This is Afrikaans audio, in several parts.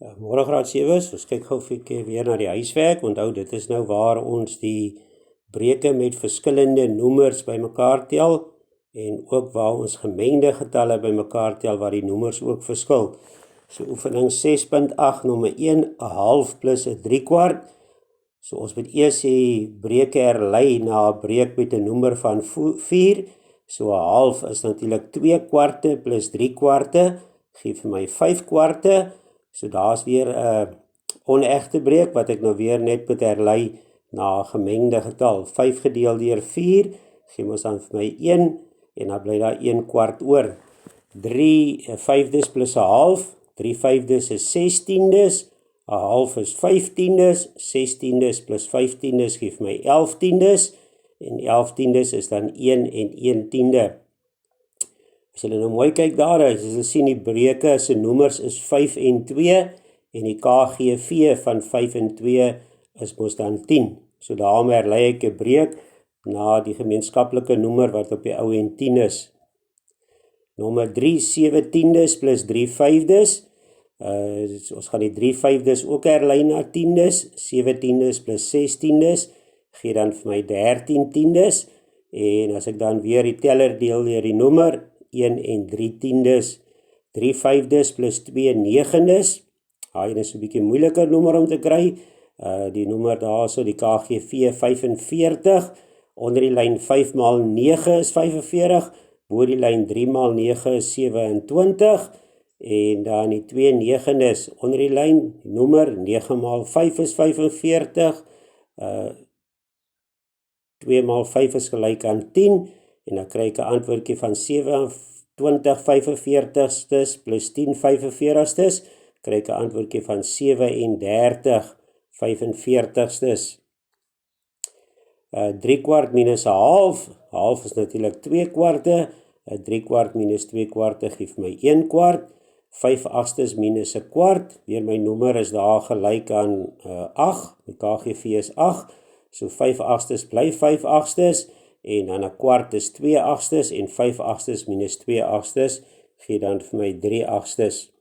Môre graad 7, ons kyk gou weer na die huiswerk. Onthou, dit is nou waar ons die breuke met verskillende noemers bymekaar tel en ook waar ons gemengde getalle bymekaar tel waar die noemers ook verskil. So oefening 6.8 nommer 1, 'n half plus 'n 3/4. So ons moet eers die breuke herlei na 'n breuk met 'n noemer van 4. So 'n half is natuurlik 2/4 plus 3/4, gee vir my 5/4. So daar's weer 'n onegte breuk wat ek nou weer net moet herlei na 'n gemengde getal. 5 gedeel deur 4 gee ons dan vir my 1 en dan bly daar 1/4 oor. 3/5 plus 'n half. 3/5 is 16, 'n half is 15, 16 plus 15 gee vir my 11 en 11 is dan 1 en 1/10. As julle nou mooi kyk daar, as julle sien die breuke se noemers is 5 en 2 en die KGV van 5 en 2 is mos dan 10. So daarom herlei ek 'n breuk na die gemeenskaplike noemer wat op die ou en 10 is. Nommer 3, 7/10 plus 3/5. Ons gaan die 3/5 ook herlei na 10. 7/10 plus 6/10 gee dan vir my 13/10. En as ek dan weer die teller deel deur die noemer, 1 en 3/10. 3/5 plus 2/9. Hy is 'n bietjie moeiliker noemer om te kry. Die noemer daarso, die KGV 45. Onder die lyn 5 maal 9 is 45. Bo die lyn 3 maal 9 is 27. En dan die 2/9 onder die lyn, noemer 9 maal 5 is 45. 2 maal 5 is gelyk aan 10. En dan kry ek 'n antwoordjie van 27/45 plus 10/45, kry ek 'n antwoordjie van 37/45. 3/4 minus 'n half. Half is natuurlik 2/4. 'n 3/4 minus 2/4 gee vir my 1/4. 5/8 minus 'n kwart. Weer my noemer is daar gelyk aan 8. Die KGV is 8. So 5/8 bly 5/8. En dan 'n kwart is 2/8 en 5/8 minus 2/8 gee dan vir my 3/8.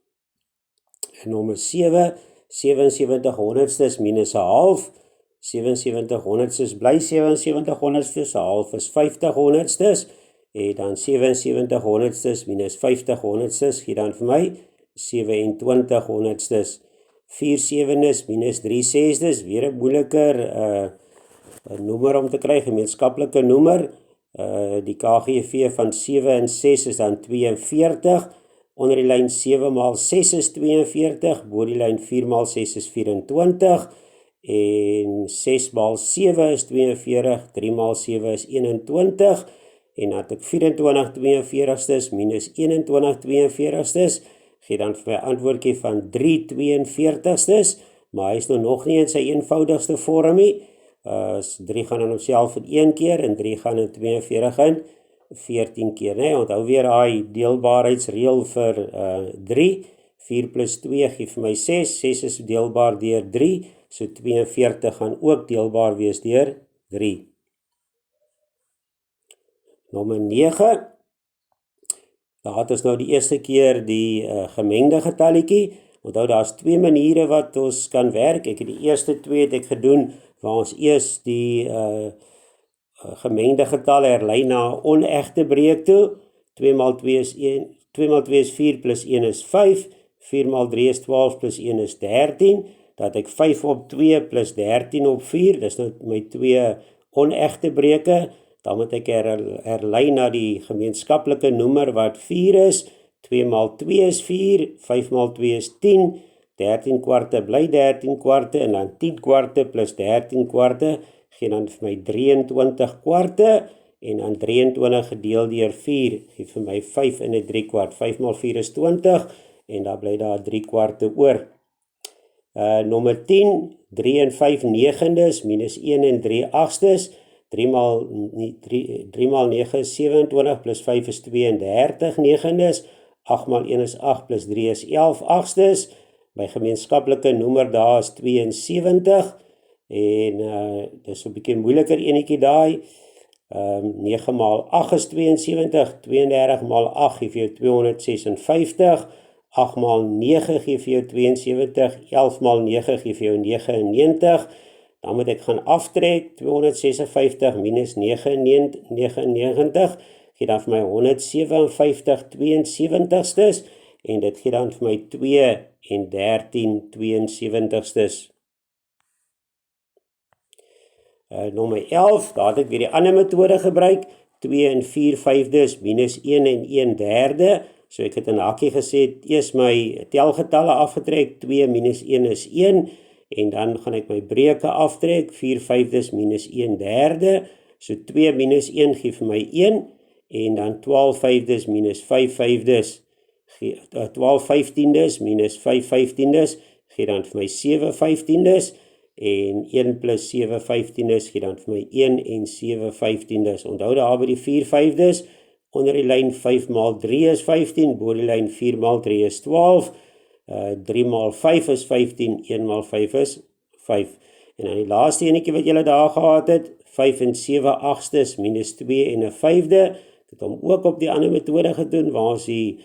En nommer 7, 77/100 minus 'n half. 77/100 bly 77/100, 'n half is 50/100 en dan 77/100 minus 50/100 gee dan vir my 27/100. 4/7 minus 3/6, weer 'n moeiliker 'n noemer om te kry, gemeenskaplike noemer. Die KGV van 7 en 6 is dan 42. Onder die lyn 7 maal 6 is 42. Bo die lyn 4 maal 6 is 24. En 6 maal 7 is 42. 3 maal 7 is 21. En dan het ek 24/42 minus 21/42 gee dan vir my antwoordjie van 3/42. Maar hy is nog nie in sy eenvoudigste vorm nie. 3 gaan in homself in 1 keer en 3 gaan in 42 in 14 keer. Nee, onthou weer daai deelbaarheidsreël vir 3. 4 plus 2 gee vir my 6. 6 is deelbaar deur 3. So 42 gaan ook deelbaar wees deur 3. Nommer 9. Daar het ons nou die eerste keer die gemengde getalletjie. Onthou, daar's 2 maniere wat ons kan werk. Ek het die eerste 2 het ek gedoen waar ons eers die gemengde getal herlei na 'n onegte breuk toe. 2 maal 2 is 1, 2 maal 2 is 4 plus 1 is 5. 4 maal 3 is 12 plus 1 is 13. Dat ek 5 op 2 plus 13 op 4. Dis nou my 2 onegte breuke. Dan moet ek herlei na die gemeenskaplike noemer wat 4 is. 2 maal 2 is 4. 5 maal 2 is 10. 13/4 bly 13/4 en dan 10/4 plus 13/4 gee dan vir my 23/4 en dan 23 gedeel deur 4 gee vir my 5 en 'n 3/4. 5 maal 4 is 20 en dan bly daar 3/4 oor. Nommer 10, 3 en 5/9 minus 1 en 3/8. 3 maal 9 is 27 plus 5 is 32/9. 8 maal 1 is 8 plus 3 is 11/8. My gemeenskaplike noemer daar is 72 en dis 'n bietjie moeiliker enetjie daai. 9 maal 8 is 72, 32 maal 8 gee vir jou 256. 8 maal 9 gee vir jou 72, 11 maal 9 gee vir jou 99, dan moet ek gaan aftrek, 256 minus 99, gee dan vir my 157 72stes, en dit gee dan vir my 2 en 13 72stes. Nommer 11, daar het ek weer die ander metode gebruik, 2 en 4/5 minus 1 en 1/3, so ek het in hakkie gesê, eers my telgetalle afgetrek, 2 minus 1 is 1, en dan gaan ek my breuke aftrek, 4/5 minus 1/3, so 2 minus 1 gee vir my 1, en dan 12/5 minus 5/5, 12/15 minus 5/15 gee dan vir my 7/15, en 1 plus 7/15 gee dan vir my 1 en 7/15. Onthou daar by die 4/5, onder die lyn 5 maal 3 is 15, bo die lyn 4 maal 3 is 12, 3 maal 5 is 15, 1 maal 5 is 5. En dan die laaste enetjie wat julle daar gehad het, 5 en 7/8 minus 2 en 1/5. Ek het hom ook op die ander metode gedoen, waar ons die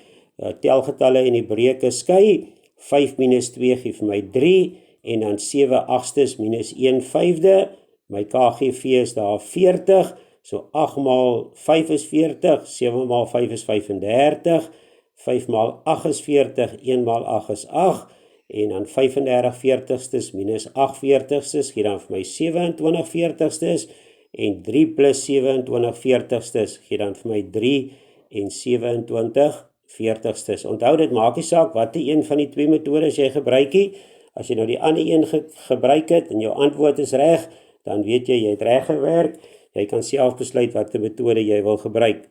telgetalle en die breuke skei. 5 minus 2 gee vir my 3, en dan 7/8 minus 1/5. My KGV is daar 40, so 8 maal 5 is 40, 7 maal 5 is 35, 5 maal 8 is 40, 1 maal 8 is 8, en dan 35/40 minus 8/40 gee dan vir my 27/40, en 3 plus 27/40 gee dan vir my 3 en 27/40. Onthou, dit maak nie saak watter een van die twee metodes jy gebruik nie. As jy nou die ander een gebruik het en jou antwoord is reg, dan weet jy het reg gewerk. Jy kan self besluit watter metode jy wil gebruik.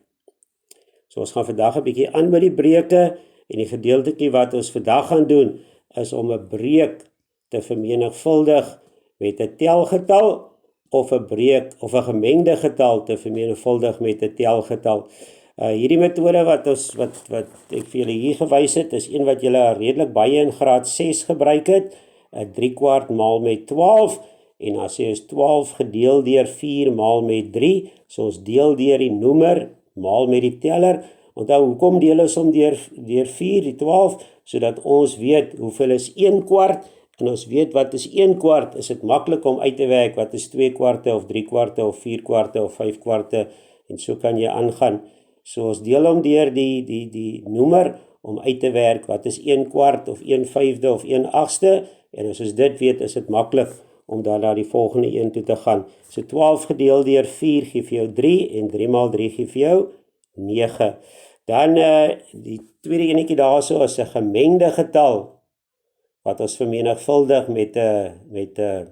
So ons gaan vandag 'n bietjie aan met die breuke, en die gedeeltetjie wat ons vandag gaan doen is om 'n breuk te vermenigvuldig met 'n telgetal, of 'n breuk of 'n gemengde getal te vermenigvuldig met 'n telgetal. Hierdie metode wat ek vir julle hier gewys het, is een wat julle redelik baie in graad 6 gebruik het, 3/4 maal met 12, en as jy is 12 gedeel deur 4 maal met 3, so ons deel deur die noemer maal met die teller. Onthou, hoekom deel ons om deur 4, die 12, sodat ons weet hoeveel is 1/4, en ons weet wat is 1/4, is dit maklik om uit te werk wat is 2/4 of 3/4 of 4/4 of 5/4, en so kan jy aangaan. So ons deel om deur die noemer om uit te werk wat is 1/4 of 1/5 of 1/8, en as ons dit weet, is dit maklik om dan na die volgende een toe te gaan. So 12 gedeel deur 4 gee vir jou 3, en 3 maal 3 gee vir jou 9. Dan die tweede enetjie daarso is 'n gemengde getal, wat ons vermenigvuldig met 'n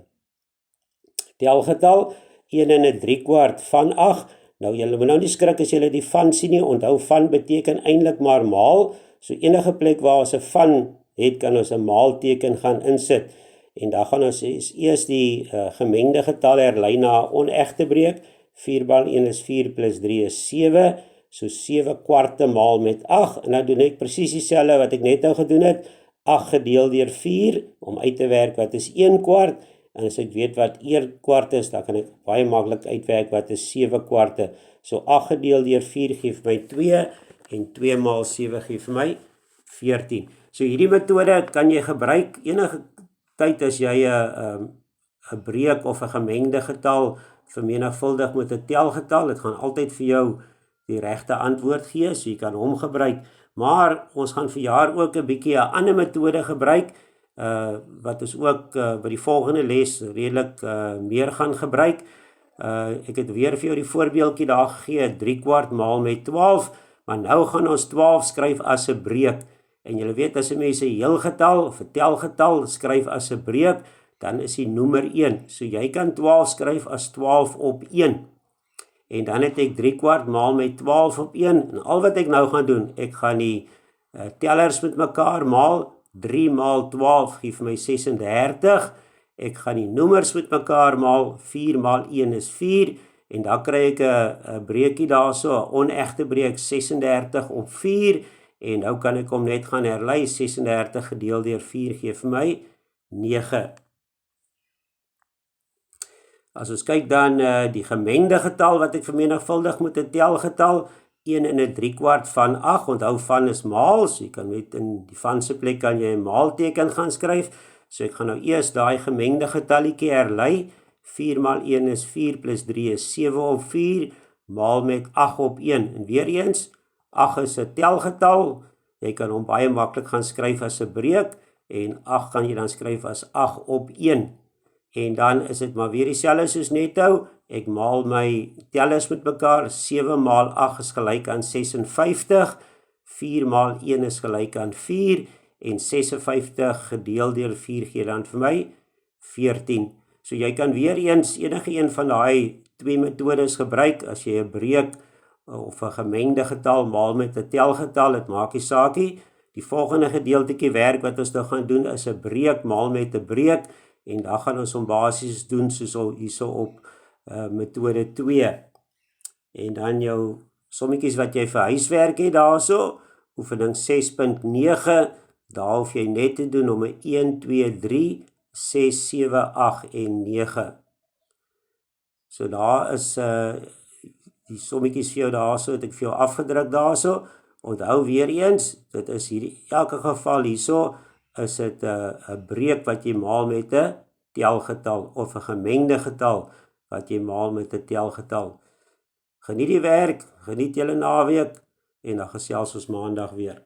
telgetal, 1 en 'n 3/4 van 8. Nou, julle moet nou nie skrik as julle die van sien nie. Onthou, van beteken eintlik maar maal. So enige plek waar ons 'n van het, kan ons 'n maalteken gaan insit. En dan gaan ons eers die gemengde getal herlei na 'n onegte breuk. 4 maal 1 is 4 plus 3 is 7. So 7/4 maal met 8. En dan doen ek presies dieselfde wat ek net nou gedoen het. 8 gedeel deur 4 om uit te werk wat is 1/4. En as ek weet wat 1/4 is, dan kan ek baie maklik uitwerk wat is 7/4. So 8 gedeel deur 4 gee vir my 2, en 2 maal 7 gee vir my 14. So hierdie metode kan jy gebruik enige tyd as jy 'n breuk of 'n gemengde getal vermenigvuldig met 'n telgetal. Dit gaan altyd vir jou die regte antwoord gee, so jy kan hom gebruik. Maar ons gaan vir jaar ook 'n bietjie 'n ander metode gebruik, wat ons ook by die volgende les redelik meer gaan gebruik. Ek het weer vir jou die voorbeeldjie daar gegee, 3/4 maal met 12, maar nou gaan ons 12 skryf as 'n breuk. En julle weet, as 'n mens 'n heelgetal of 'n telgetal skryf as 'n breuk, dan is die noemer 1. So jy kan 12 skryf as 12 op 1. En dan het ek 3/4 maal met 12 op 1. En al wat ek nou gaan doen, ek gaan die tellers met mekaar maal. 3 maal 12 gee vir my 36. Ek gaan die noemers met mekaar maal. 4 maal 1 is 4. En dan kry ek 'n breekie daarso, 'n onegte breek, 36 op 4. En nou kan ek hom net gaan herlei. 36 gedeel deur 4 gee vir my 9. As ons kyk dan die gemengde getal wat ek vermenigvuldig met 'n telgetal, 1 en 'n 3/4 van 8, onthou van is maal, so jy kan met in die van se plek kan jy 'n maalteken gaan skryf, so ek gaan nou eers daai gemengde getalletjie herlei, 4 maal 1 is 4 plus 3 is 7 op 4, maal met 8 op 1, en weer eens, 8 is 'n telgetal, jy kan hom baie maklik gaan skryf as 'n breek, en 8 kan jy dan skryf as 8 op 1, en dan is dit maar weer dieselfde soos net nou, ek maal my tellers met mekaar, 7 maal 8 is gelyk aan 56, 4 maal 1 is gelyk aan 4, en 56 gedeel deur 4 gee dan vir my 14. So jy kan weer eens enige een van daai twee metodes gebruik, as jy 'n breek of 'n gemengde getal maal met 'n telgetal, dit maak nie saakie. Die volgende gedeeltetjie werk wat ons nou gaan doen is 'n breek maal met 'n breek, en dan gaan ons hom basies doen soos hierso op metode 2. En dan jou sommetjies wat jy vir huiswerk het daarso, oefening 6.9, daar hoef jy net te doen om 'n 1, 2, 3, 6, 7, 8 en 9. So daar is die sommetjies vir jou daarso, het ek vir jou afgedruk daarso. Onthou weer eens, dit is hierdie, elke geval hierso, is dit 'n breek wat jy maal met 'n telgetal, of 'n gemengde getal wat jy maal met 'n telgetal. Geniet die werk, geniet julle naweek, en dan gesels ons maandag weer.